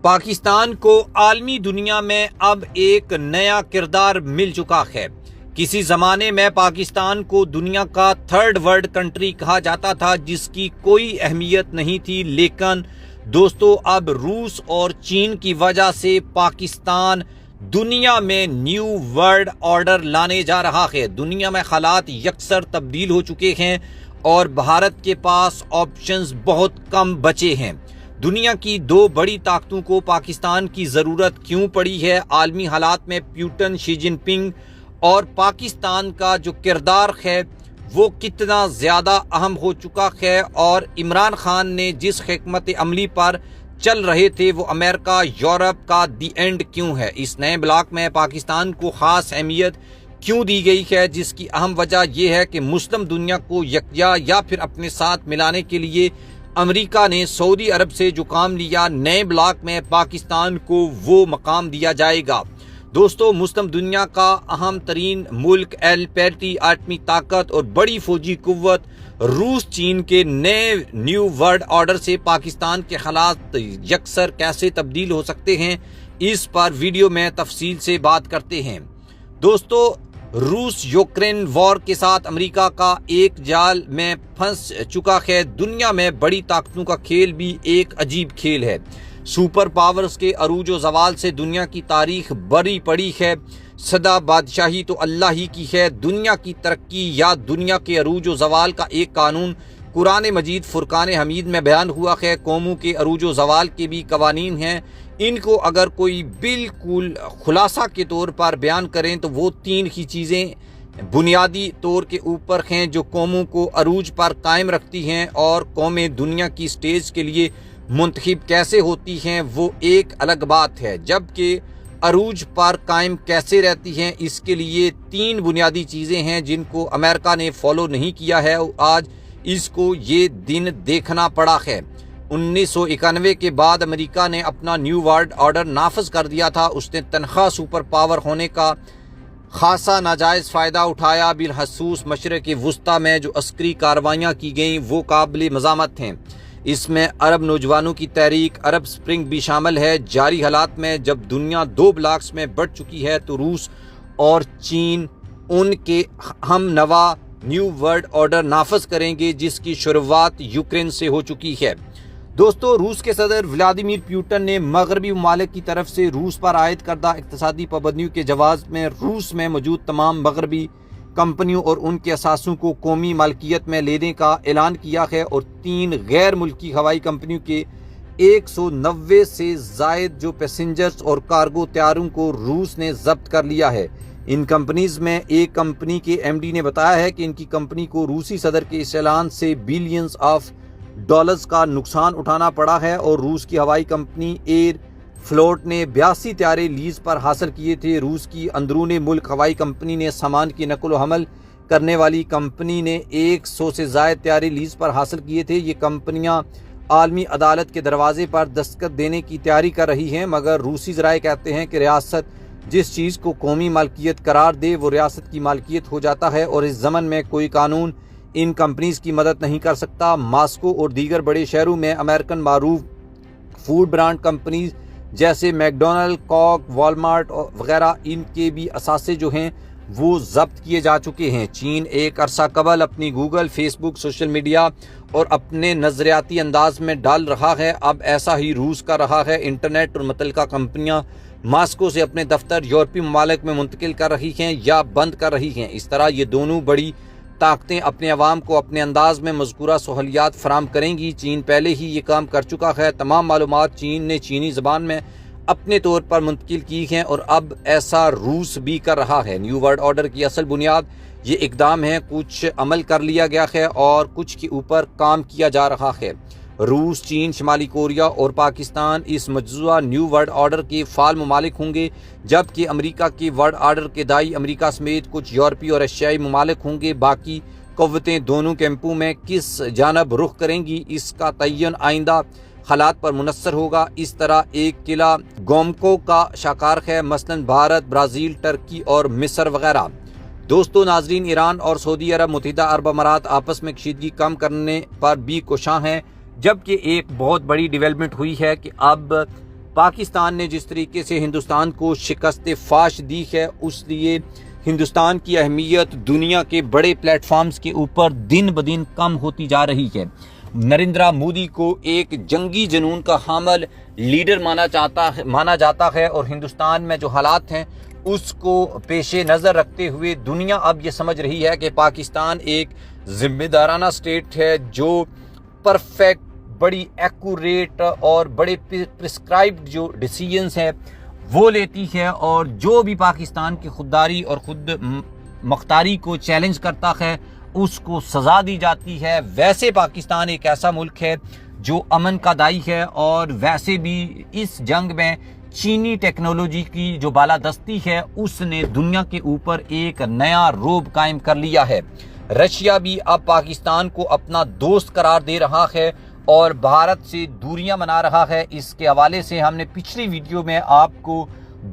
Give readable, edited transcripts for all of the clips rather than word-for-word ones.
پاکستان کو عالمی دنیا میں اب ایک نیا کردار مل چکا ہے۔ کسی زمانے میں پاکستان کو دنیا کا تھرڈ ورلڈ کنٹری کہا جاتا تھا جس کی کوئی اہمیت نہیں تھی، لیکن دوستو اب روس اور چین کی وجہ سے پاکستان دنیا میں نیو ورلڈ آرڈر لانے جا رہا ہے۔ دنیا میں حالات یکسر تبدیل ہو چکے ہیں اور بھارت کے پاس آپشنز بہت کم بچے ہیں۔ دنیا کی دو بڑی طاقتوں کو پاکستان کی ضرورت کیوں پڑی ہے؟ عالمی حالات میں پیوٹن، شی جن پنگ اور پاکستان کا جو کردار ہے وہ کتنا زیادہ اہم ہو چکا ہے، اور عمران خان نے جس حکمت عملی پر چل رہے تھے وہ امریکہ یورپ کا دی اینڈ کیوں ہے؟ اس نئے بلاک میں پاکستان کو خاص اہمیت کیوں دی گئی ہے، جس کی اہم وجہ یہ ہے کہ مسلم دنیا کو یکجا یا پھر اپنے ساتھ ملانے کے لیے امریکہ نے سعودی عرب سے جو کام لیا، نئے بلاک میں پاکستان کو وہ مقام دیا جائے گا۔ دوستو مسلم دنیا کا اہم ترین ملک، پیٹی ایٹمی طاقت اور بڑی فوجی قوت روس چین کے نئے نیو ورلڈ آرڈر سے پاکستان کے حالات یکسر کیسے تبدیل ہو سکتے ہیں، اس پر ویڈیو میں تفصیل سے بات کرتے ہیں۔ دوستو روس یوکرین وار کے ساتھ امریکہ کا ایک جال میں پھنس چکا ہے۔ دنیا میں بڑی طاقتوں کا کھیل بھی ایک عجیب کھیل ہے۔ سپر پاورز کے عروج و زوال سے دنیا کی تاریخ بری پڑی ہے۔ سدا بادشاہی تو اللہ ہی کی ہے۔ دنیا کی ترقی یا دنیا کے عروج و زوال کا ایک قانون قرآن مجید فرقان حمید میں بیان ہوا ہے۔ قوموں کے عروج و زوال کے بھی قوانین ہیں، ان کو اگر کوئی بالکل خلاصہ کے طور پر بیان کریں تو وہ تین ہی چیزیں بنیادی طور کے اوپر ہیں جو قوموں کو عروج پر قائم رکھتی ہیں، اور قومیں دنیا کی سٹیج کے لیے منتخب کیسے ہوتی ہیں وہ ایک الگ بات ہے، جبکہ عروج پر قائم کیسے رہتی ہیں اس کے لیے تین بنیادی چیزیں ہیں جن کو امریکہ نے فالو نہیں کیا ہے، آج اس کو یہ دن دیکھنا پڑا ہے۔ 1991 کے بعد امریکہ نے اپنا نیو ورلڈ آرڈر نافذ کر دیا تھا۔ اس نے تنخواہ سپر پاور ہونے کا خاصا ناجائز فائدہ اٹھایا، بالخصوص مشرق وسطیٰ میں جو عسکری کارروائیاں کی گئیں وہ قابل مذمت ہیں۔ اس میں عرب نوجوانوں کی تحریک عرب سپرنگ بھی شامل ہے۔ جاری حالات میں جب دنیا دو بلاکس میں بٹ چکی ہے تو روس اور چین ان کے ہم نوا نیو ورلڈ آرڈر نافذ کریں گے، جس کی شروعات یوکرین سے ہو چکی ہے۔ دوستو روس کے صدر ولادیمیر پیوٹن نے مغربی ممالک کی طرف سے روس پر عائد کردہ اقتصادی پابندیوں کے جواز میں روس میں موجود تمام مغربی کمپنیوں اور ان کے اثاثوں کو قومی ملکیت میں لینے کا اعلان کیا ہے، اور 3 غیر ملکی ہوائی کمپنیوں کے 190 سے زائد جو پیسنجرز اور کارگو طیاروں کو روس نے ضبط کر لیا ہے۔ ان کمپنیز میں ایک کمپنی کے ایم ڈی نے بتایا ہے کہ ان کی کمپنی کو روسی صدر کے اس اعلان سے بلینز آف ڈالرز کا نقصان اٹھانا پڑا ہے، اور روس کی ہوائی کمپنی ایئر فلوٹ نے 82 طیارے لیز پر حاصل کیے تھے۔ روس کی اندرون ملک ہوائی کمپنی نے سامان کی نقل و حمل کرنے والی کمپنی نے 100 سے زائد طیارے لیز پر حاصل کیے تھے۔ یہ کمپنیاں عالمی عدالت کے دروازے پر دستخط دینے کی تیاری کر رہی ہیں، مگر روسی ذرائع کہتے ہیں کہ ریاست جس چیز کو قومی ملکیت قرار دے وہ ریاست کی ملکیت ہو جاتا ہے، اور اس ضمن میں کوئی قانون ان کمپنیز کی مدد نہیں کر سکتا۔ ماسکو اور دیگر بڑے شہروں میں امریکن معروف فوڈ برانڈ کمپنیز جیسے میکڈونلڈ، کاک، والمارٹ وغیرہ ان کے بھی اثاثے جو ہیں وہ ضبط کیے جا چکے ہیں۔ چین ایک عرصہ قبل اپنی گوگل، فیس بک، سوشل میڈیا اور اپنے نظریاتی انداز میں ڈال رہا ہے، اب ایسا ہی روس کر رہا ہے۔ انٹرنیٹ اور متعلقہ کمپنیاں ماسکو سے اپنے دفتر یورپی ممالک میں منتقل کر رہی ہیں یا بند کر رہی ہیں۔ اس طرح یہ دونوں بڑی طاقتیں اپنے عوام کو اپنے انداز میں مذکورہ سہولیات فراہم کریں گی۔ چین پہلے ہی یہ کام کر چکا ہے۔ تمام معلومات چین نے چینی زبان میں اپنے طور پر منتقل کی ہیں، اور اب ایسا روس بھی کر رہا ہے۔ نیو ورلڈ آرڈر کی اصل بنیاد یہ اقدام ہے، کچھ عمل کر لیا گیا ہے اور کچھ کے اوپر کام کیا جا رہا ہے۔ روس، چین، شمالی کوریا اور پاکستان اس مجوزہ نیو ورلڈ آرڈر کے فعال ممالک ہوں گے، جبکہ امریکہ کے ورلڈ آرڈر کے داعی امریکہ سمیت کچھ یورپی اور ایشیائی ممالک ہوں گے۔ باقی قوتیں دونوں کیمپوں میں کس جانب رخ کریں گی اس کا تعین آئندہ حالات پر منحصر ہوگا۔ اس طرح ایک قلعہ گومکو کا شاکار ہے، مثلاً بھارت، برازیل، ترکی اور مصر وغیرہ۔ دوستو ناظرین، ایران اور سعودی عرب متحدہ عرب امارات آپس میں کشیدگی کم کرنے پر بھی کوشاں ہیں، جبکہ ایک بہت بڑی ڈیولپمنٹ ہوئی ہے کہ اب پاکستان نے جس طریقے سے ہندوستان کو شکست فاش دی ہے، اس لیے ہندوستان کی اہمیت دنیا کے بڑے پلیٹ فارمز کے اوپر دن بدن کم ہوتی جا رہی ہے۔ نریندرا مودی کو ایک جنگی جنون کا حامل لیڈر مانا جاتا ہے، اور ہندوستان میں جو حالات ہیں اس کو پیش نظر رکھتے ہوئے دنیا اب یہ سمجھ رہی ہے کہ پاکستان ایک ذمہ دارانہ اسٹیٹ ہے جو پرفیکٹ، بڑی ایکوریٹ اور بڑے پرسکرائبڈ جو ڈیسیژنز ہیں وہ لیتی ہے، اور جو بھی پاکستان کی خودداری اور خود مختاری کو چیلنج کرتا ہے اس کو سزا دی جاتی ہے۔ ویسے پاکستان ایک ایسا ملک ہے جو امن کا دائی ہے، اور ویسے بھی اس جنگ میں چینی ٹیکنالوجی کی جو بالادستی ہے اس نے دنیا کے اوپر ایک نیا رعب قائم کر لیا ہے۔ رشیا بھی اب پاکستان کو اپنا دوست قرار دے رہا ہے اور بھارت سے دوریاں بنا رہا ہے۔ اس کے حوالے سے ہم نے پچھلی ویڈیو میں آپ کو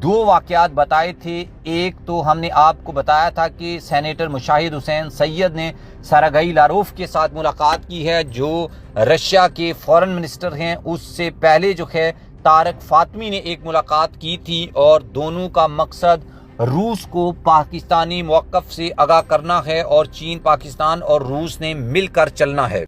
دو واقعات بتائے تھے۔ ایک تو ہم نے آپ کو بتایا تھا کہ سینیٹر مشاہد حسین سید نے سرگئی لاروف کے ساتھ ملاقات کی ہے، جو رشیا کے فارن منسٹر ہیں۔ اس سے پہلے جو ہے طارق فاطمی نے ایک ملاقات کی تھی، اور دونوں کا مقصد روس کو پاکستانی موقف سے آگاہ کرنا ہے، اور چین، پاکستان اور روس نے مل کر چلنا ہے۔